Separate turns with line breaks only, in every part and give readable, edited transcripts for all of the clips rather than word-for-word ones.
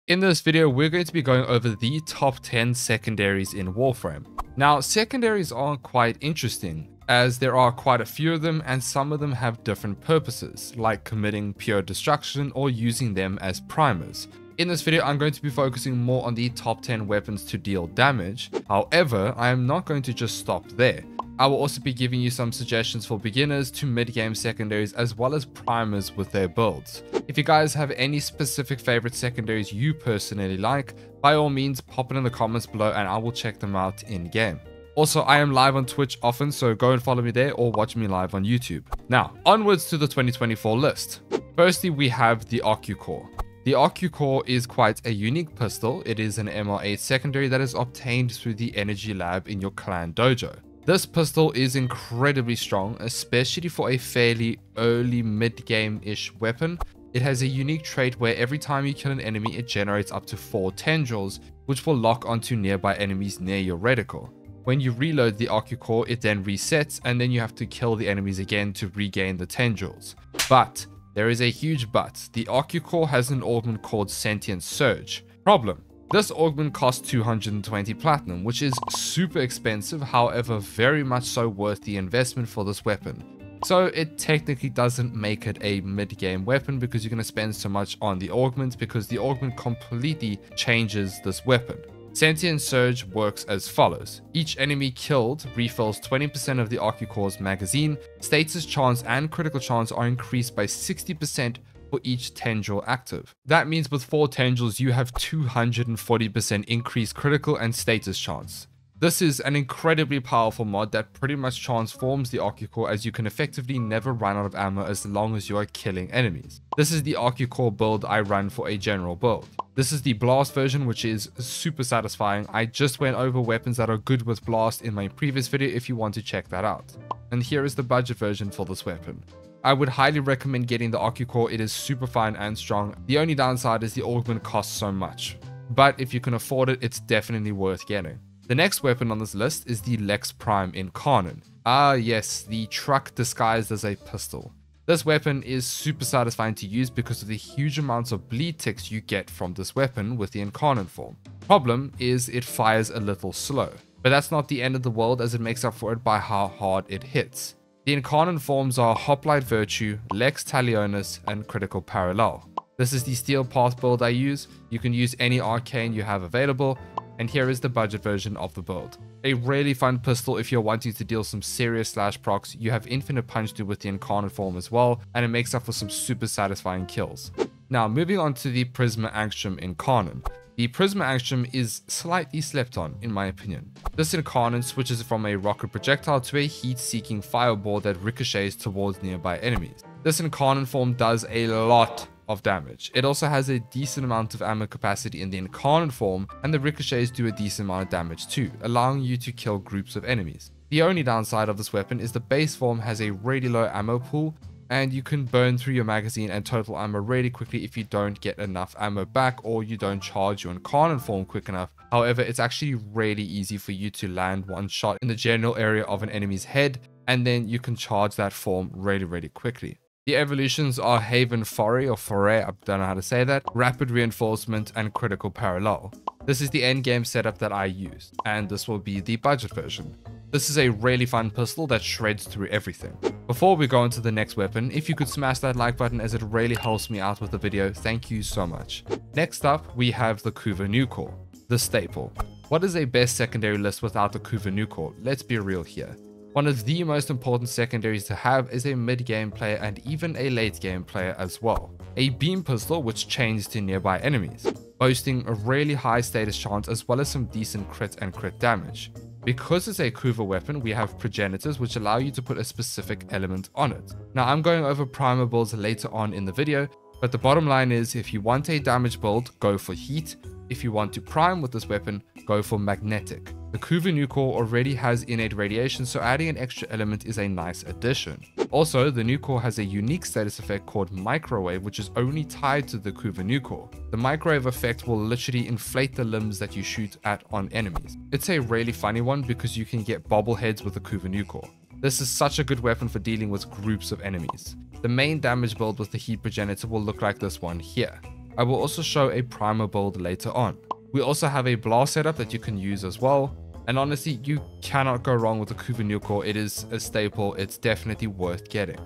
In this video, we're going to be going over the top 10 secondaries in Warframe. Now, secondaries are quite interesting, as there are quite a few of them and some of them have different purposes, like committing pure destruction or using them as primers. In this video, I'm going to be focusing more on the top 10 weapons to deal damage. However, I am not going to just stop there. I will also be giving you some suggestions for beginners to mid-game secondaries as well as primers with their builds. If you guys have any specific favorite secondaries you personally like, by all means pop it in the comments below and I will check them out in game. Also, I am live on Twitch often, so go and follow me there or watch me live on YouTube. Now, onwards to the 2024 list. Firstly, we have the OcuCore. The OcuCore is quite a unique pistol. It is an MR8 secondary that is obtained through the Energy Lab in your clan dojo. This pistol is incredibly strong, especially for a fairly early mid-game-ish weapon. It has a unique trait where every time you kill an enemy, it generates up to 4 tendrils, which will lock onto nearby enemies near your reticle. When you reload the OcuCore, it then resets, and then you have to kill the enemies again to regain the tendrils. But there is a huge but. The OcuCore has an augment called Sentient Surge. Problem: this augment costs 220 platinum, which is super expensive, however very much so worth the investment for this weapon. So it technically doesn't make it a mid-game weapon because you're going to spend so much on the augment, because the augment completely changes this weapon. Sentient Surge works as follows. Each enemy killed refills 20% of the OcuCore's magazine. Status chance and critical chance are increased by 60% for each tendril active. That means with 4 tendrils, you have 240% increased critical and status chance. This is an incredibly powerful mod that pretty much transforms the OcuCore, as you can effectively never run out of ammo as long as you are killing enemies. This is the OcuCore build I run for a general build. This is the blast version, which is super satisfying. I just went over weapons that are good with blast in my previous video if you want to check that out. And here is the budget version for this weapon. I would highly recommend getting the OcuCore. It is super fine and strong. The only downside is the augment costs so much, but if you can afford it, it's definitely worth getting. The next weapon on this list is the Lex Prime Incarnon. Ah yes, the truck disguised as a pistol. This weapon is super satisfying to use because of the huge amounts of bleed ticks you get from this weapon with the Incarnon form. Problem is it fires a little slow, but that's not the end of the world, as it makes up for it by how hard it hits. The Incarnon forms are Hoplite Virtue, Lex Talionis, and Critical Parallel. This is the Steel Path build I use. You can use any arcane you have available, and here is the budget version of the build. A really fun pistol if you're wanting to deal some serious slash procs. You have infinite punch do with the Incarnon form as well, and it makes up for some super satisfying kills. Now moving on to the Prisma Angstrom Incarnon. The Prisma Angstrom is slightly slept on, in my opinion. This Incarnon switches from a rocket projectile to a heat-seeking fireball that ricochets towards nearby enemies. This Incarnon form does a lot of damage. It also has a decent amount of ammo capacity in the Incarnon form, and the ricochets do a decent amount of damage too, allowing you to kill groups of enemies. The only downside of this weapon is the base form has a really low ammo pool, and you can burn through your magazine and total ammo really quickly if you don't get enough ammo back or you don't charge your Incarnon form quick enough. However, it's actually really easy for you to land one shot in the general area of an enemy's head, and then you can charge that form really quickly. The evolutions are Haven Foray, or Foray, I don't know how to say that, Rapid Reinforcement, and Critical Parallel. This is the endgame setup that I used, and this will be the budget version. This is a really fun pistol that shreds through everything. Before we go into the next weapon, if you could smash that like button, as it really helps me out with the video, thank you so much. Next up, we have the Kuva Nucore, the staple. What is a best secondary list without the Kuva Nucore? Let's be real here. One of the most important secondaries to have is a mid-game player and even a late-game player as well. A beam pistol which chains to nearby enemies, boasting a really high status chance as well as some decent crit and crit damage. Because it's a Kuva weapon, we have progenitors which allow you to put a specific element on it. Now I'm going over primer builds later on in the video, but the bottom line is if you want a damage build, go for heat. If you want to prime with this weapon, go for magnetic. The Kuva Nucore already has innate radiation, so adding an extra element is a nice addition. Also, the Nucore has a unique status effect called microwave, which is only tied to the Kuva Nucore. The microwave effect will literally inflate the limbs that you shoot at on enemies. It's a really funny one because you can get bobbleheads with the Kuva Nucore. This is such a good weapon for dealing with groups of enemies. The main damage build with the heat progenitor will look like this one here. I will also show a primer build later on. We also have a blast setup that you can use as well. And honestly, you cannot go wrong with the Kuva. It is a staple. It's definitely worth getting.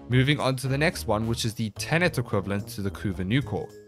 Moving on to the next one, which is the Tenet equivalent to the Kuva,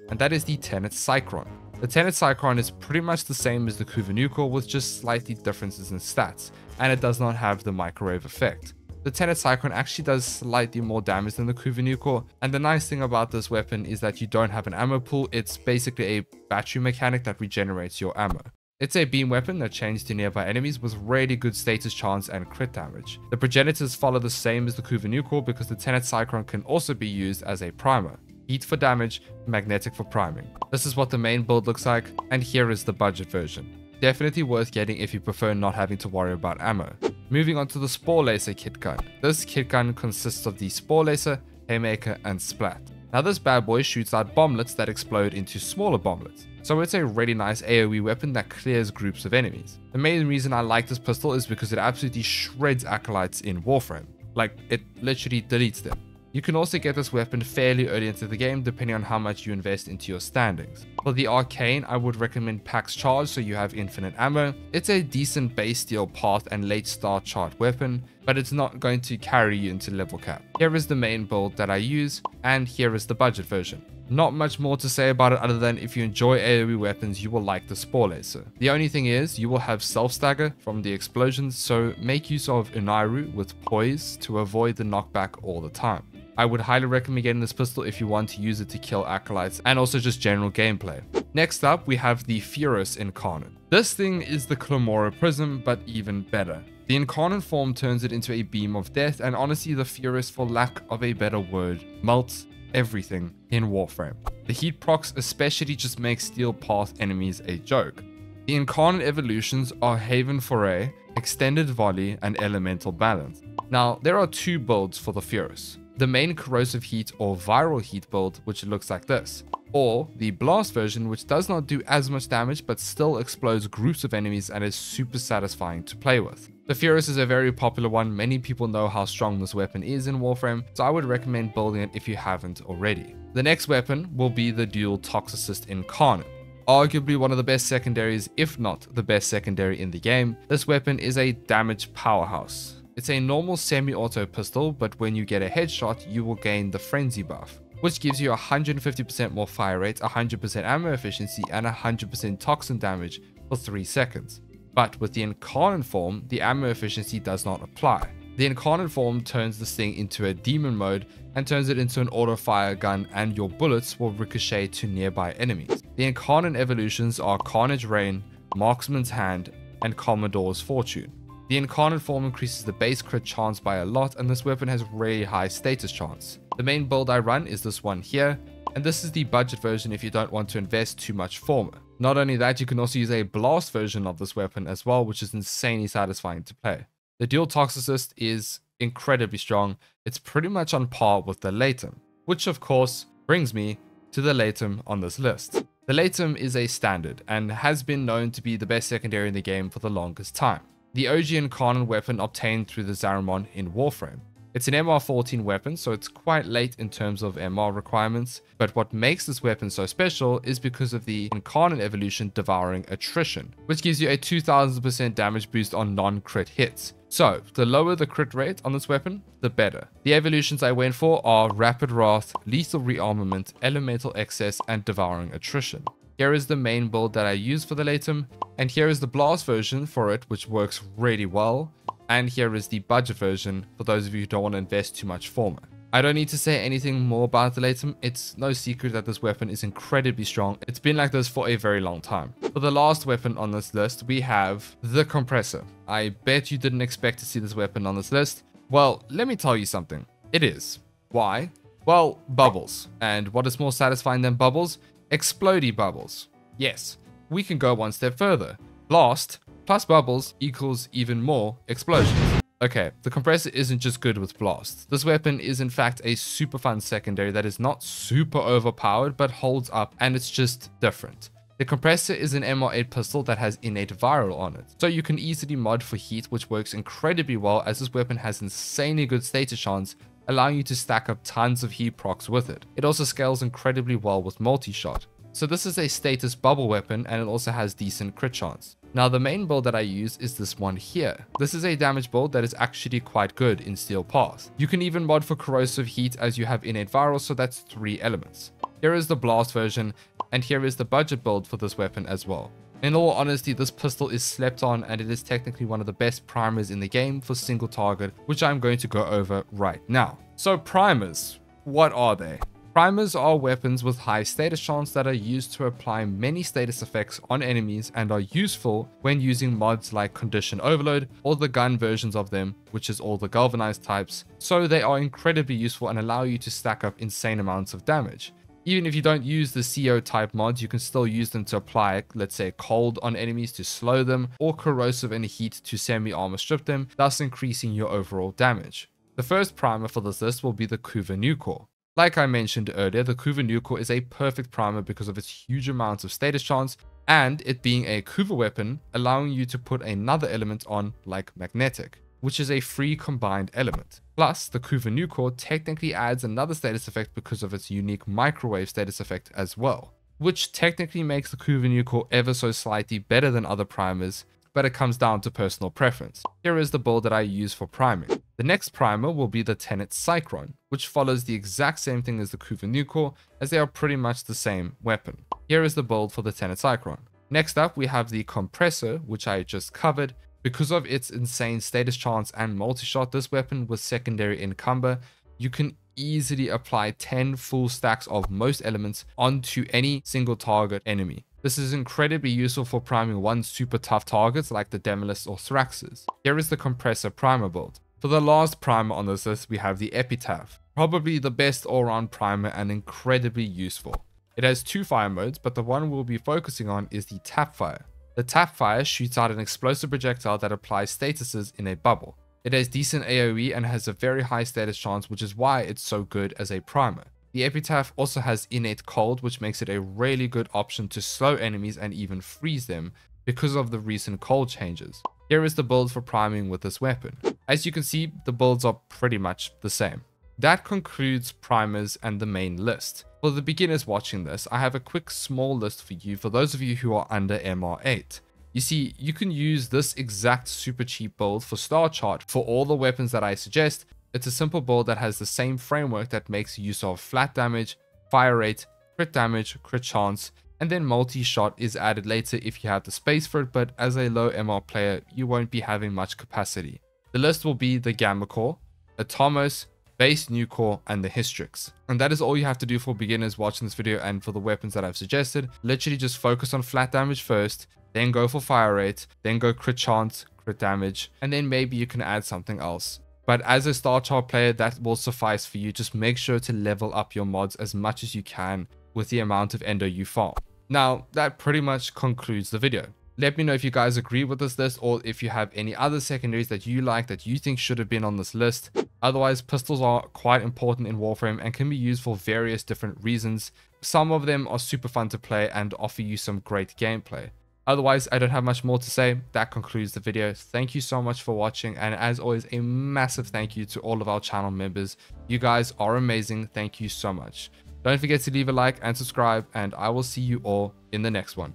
and that is the Tenet Cycron. The Tenet Cycron is pretty much the same as the Kuva with just slightly differences in stats, and it does not have the microwave effect. The Tenet Cycron actually does slightly more damage than the Kuva, and the nice thing about this weapon is that you don't have an ammo pool. It's basically a battery mechanic that regenerates your ammo. It's a beam weapon that chains to nearby enemies with really good status chance and crit damage. The progenitors follow the same as the Kuva because the Tenet Cycron can also be used as a primer. Heat for damage, magnetic for priming. This is what the main build looks like, and here is the budget version. Definitely worth getting if you prefer not having to worry about ammo. Moving on to the Spore Laser kit gun. This kit gun consists of the Spore Laser, Haymaker, and Splat. Now this bad boy shoots out bomblets that explode into smaller bomblets. So it's a really nice AoE weapon that clears groups of enemies. The main reason I like this pistol is because it absolutely shreds acolytes in Warframe. Like, it literally deletes them. You can also get this weapon fairly early into the game depending on how much you invest into your standings. For the Arcane, I would recommend Pax Charge so you have infinite ammo. It's a decent base steel path and late start chart weapon, but it's not going to carry you into level cap. Here is the main build that I use, and here is the budget version. Not much more to say about it other than if you enjoy AoE weapons, you will like the Spore Laser. The only thing is, you will have self-stagger from the explosions, so make use of Unairu with poise to avoid the knockback all the time. I would highly recommend getting this pistol if you want to use it to kill acolytes and also just general gameplay. Next up, we have the Furus Incarnate. This thing is the Clamora Prism, but even better. The Incarnate form turns it into a beam of death, and honestly the Furus, for lack of a better word, melts everything in Warframe. The heat procs especially just make steel path enemies a joke. The Incarnate evolutions are Haven Foray, Extended Volley, and Elemental Balance. Now, there are two builds for the Furus. The main corrosive heat or viral heat build, which looks like this, or the blast version, which does not do as much damage but still explodes groups of enemies and is super satisfying to play with. The Furus is a very popular one. Many people know how strong this weapon is in Warframe, so I would recommend building it if you haven't already. The next weapon will be the Dual Toxicist Incarnate. Arguably one of the best secondaries, if not the best secondary in the game. This weapon is a damage powerhouse. It's a normal semi-auto pistol, but when you get a headshot, you will gain the Frenzy buff, which gives you 150% more fire rate, 100% ammo efficiency, and 100% toxin damage for 3 seconds. But with the Incarnate form, the ammo efficiency does not apply. The Incarnate form turns this thing into a demon mode and turns it into an auto-fire gun, and your bullets will ricochet to nearby enemies. The Incarnate evolutions are Carnage Rain, Marksman's Hand, and Commodore's Fortune. The Incarnate form increases the base crit chance by a lot, and this weapon has really high status chance. The main build I run is this one here, and this is the budget version if you don't want to invest too much former. Not only that, you can also use a blast version of this weapon as well, which is insanely satisfying to play. The Dual Toxicist is incredibly strong. It's pretty much on par with the Latum, which of course brings me to the Latum on this list. The Latum is a standard and has been known to be the best secondary in the game for the longest time. The OG Incarnate weapon obtained through the Zaramon in Warframe. It's an MR14 weapon, so it's quite late in terms of MR requirements, but what makes this weapon so special is because of the Incarnate evolution Devouring Attrition, which gives you a 2000% damage boost on non-crit hits. So, the lower the crit rate on this weapon, the better. The evolutions I went for are Rapid Wrath, Lethal Rearmament, Elemental Excess, and Devouring Attrition. Here is the main build that I use for the Latum, and here is the blast version for it, which works really well, and here is the budget version for those of you who don't want to invest too much former. I don't need to say anything more about the Latum. It's no secret that this weapon is incredibly strong. It's been like this for a very long time. For the last weapon on this list, we have the Compressor. I bet you didn't expect to see this weapon on this list. Well, let me tell you something. It is. Why? Well, bubbles. And what is more satisfying than bubbles? Explodey bubbles. Yes, we can go one step further. Blast plus bubbles equals even more explosions. Okay, the Compressor isn't just good with blast. This weapon is in fact a super fun secondary that is not super overpowered but holds up, and it's just different. The Compressor is an MR8 pistol that has innate viral on it, so you can easily mod for heat, which works incredibly well as this weapon has insanely good status chance, allowing you to stack up tons of heat procs with it. It also scales incredibly well with multi-shot. So this is a status bubble weapon, and it also has decent crit chance. Now the main build that I use is this one here. This is a damage build that is actually quite good in Steel Path. You can even mod for corrosive heat as you have innate viral, so that's 3 elements. Here is the blast version, and here is the budget build for this weapon as well. In all honesty, this pistol is slept on, and it is technically one of the best primers in the game for single target, which I'm going to go over right now. So primers, what are they? Primers are weapons with high status chance that are used to apply many status effects on enemies and are useful when using mods like Condition Overload or the gun versions of them, which is all the galvanized types. So they are incredibly useful and allow you to stack up insane amounts of damage. Even if you don't use the CO type mods, you can still use them to apply, let's say, cold on enemies to slow them, or corrosive and heat to semi-armor strip them, thus increasing your overall damage. The first primer for this list will be the Kuva Nucor. Like I mentioned earlier, the Kuva Nucor is a perfect primer because of its huge amounts of status chance, and it being a Kuva weapon, allowing you to put another element on, like Magnetic, which is a free combined element. Plus, the Kuva Nucor technically adds another status effect because of its unique microwave status effect as well, which technically makes the Kuva Nucor ever so slightly better than other primers, but it comes down to personal preference. Here is the build that I use for priming. The next primer will be the Tenet Cyclone, which follows the exact same thing as the Kuva Nucor, as they are pretty much the same weapon. Here is the build for the Tenet Cyclone. Next up, we have the Compressor, which I just covered. Because of its insane status chance and multi-shot, this weapon with secondary encumber, you can easily apply 10 full stacks of most elements onto any single target enemy. This is incredibly useful for priming one super tough targets like the Demolist or Thraxes. Here is the Compressor primer build. For the last primer on this list, we have the Epitaph, probably the best all-round primer and incredibly useful. It has 2 fire modes, but the one we'll be focusing on is the Tap Fire. The Tap Fire shoots out an explosive projectile that applies statuses in a bubble. It has decent AoE and has a very high status chance, which is why it's so good as a primer. The Epitaph also has innate cold, which makes it a really good option to slow enemies and even freeze them because of the recent cold changes. Here is the build for priming with this weapon. As you can see, the builds are pretty much the same. That concludes primers and the main list. For the beginners watching this, I have a quick small list for you for those of you who are under MR8. You see, you can use this exact super cheap build for Star Chart for all the weapons that I suggest. It's a simple build that has the same framework that makes use of flat damage, fire rate, crit damage, crit chance, and then multi-shot is added later if you have the space for it, but as a low MR player, you won't be having much capacity. The list will be the Gamma Core, Atomos, Base Nucor, and the Hystrix. And that is all you have to do for beginners watching this video and for the weapons that I've suggested. Literally just focus on flat damage first, then go for fire rate, then go crit chance, crit damage, and then maybe you can add something else. But as a Star Chart player, that will suffice for you. Just make sure to level up your mods as much as you can with the amount of endo you farm. Now, that pretty much concludes the video. Let me know if you guys agree with this list or if you have any other secondaries that you like that you think should have been on this list. Otherwise, pistols are quite important in Warframe and can be used for various different reasons. Some of them are super fun to play and offer you some great gameplay. Otherwise, I don't have much more to say. That concludes the video. Thank you so much for watching, and as always, a massive thank you to all of our channel members. You guys are amazing. Thank you so much. Don't forget to leave a like and subscribe, and I will see you all in the next one.